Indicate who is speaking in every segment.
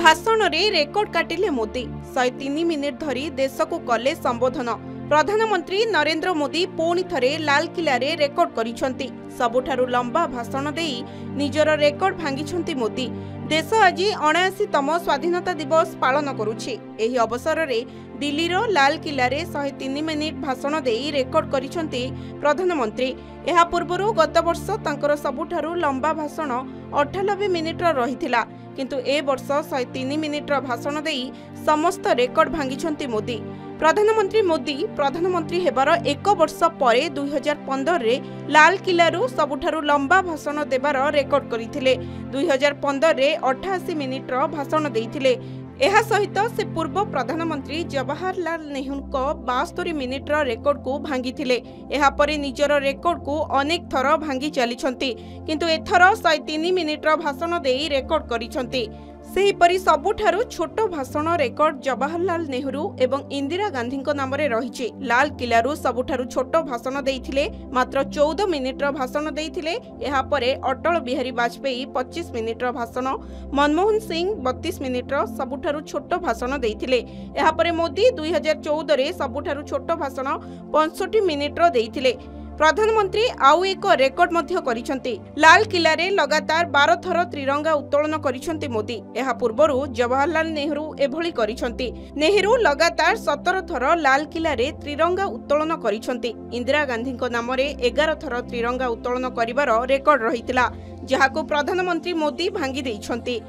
Speaker 1: भाषण रे record काटिले Modi 103 minute धरी देश को कले संबोधन। प्रधानमंत्री नरेंद्र मोदी पुणी थरे लाल किला रे रेकर्ड करिसंती। सबुठारु लंबा भाषण देई निजर रेकर्ड भांगिसंती मोदी। देश आज 79तम स्वाधीनता दिवस पालन करुछि। एही अवसर रे दिल्ली रो लाल किला रे 103 मिनिट भाषण देई रेकर्ड करिसंती प्रधानमंत्री। एहा पूर्वरु गत वर्ष तांकर सबुठारु लंबा भाषण 98 मिनिट रहिथिला, किंतु ए वर्ष 103 मिनिट भाषण देई समस्त रेकर्ड भांगिसंती मोदी। प्रधानमंत्री मोदी प्रधानमंत्री हेबार एक वर्ष परे 2015 रे लाल किलारू सबुठारु लंबा भाषण देबार रेकर्ड करिथिले। 2015 रे 88 मिनिट भाषण देइथिले। एहा सहित से पूर्व प्रधानमंत्री जवाहरलाल नेहरू को 72 मिनिट रेकर्ड को भांगिथिले। एहा परे निजर रेकर्ड को अनेक थर भांगी चलिछंती, किंतु एथर 103 मिनिट भाषण देई रेकर्ड करिछंती। सेहीपरि सबुठारु छोट भाषण रेकर्ड जवाहरलाल नेहरू एवं इंदिरा गांधी नाम रे रहिछि। लाल किलारू सबुठारु छोट भाषण देइथिले, मात्र 14 मिनिट भाषण देइथिले। एहा परे अटल बिहारी वाजपेयी 25 मिनिट भाषण, मनमोहन सिंह 32 मिनिट सबुठारु छोट भाषण देइथिले। एहा परे मोदी 2014 रे सबुठारु छोट भाषण 65 मिनिट देइथिले। प्रधानमंत्री आउ एक रेकर्ड मध्य करिसंती। लाल किला रे लगातार 12 थर त्रिरंगा उत्तोलन करिसंती मोदी। एहा पूर्वरु जवाहरलाल नेहरू एभली करिसंती। नेहरू लगातार 17 थर लाल किला रे त्रिरंगा उत्तोलन करिसंती। इंदिरा गांधी नाम रे 11 थर त्रिरंगा उत्तोलन करिवार रेकर्ड रहितिला, जहाको प्रधानमंत्री मोदी भांगी दैछंती।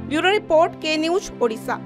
Speaker 1: ब्यूरो रिपोर्ट के न्यूज ओडिशा।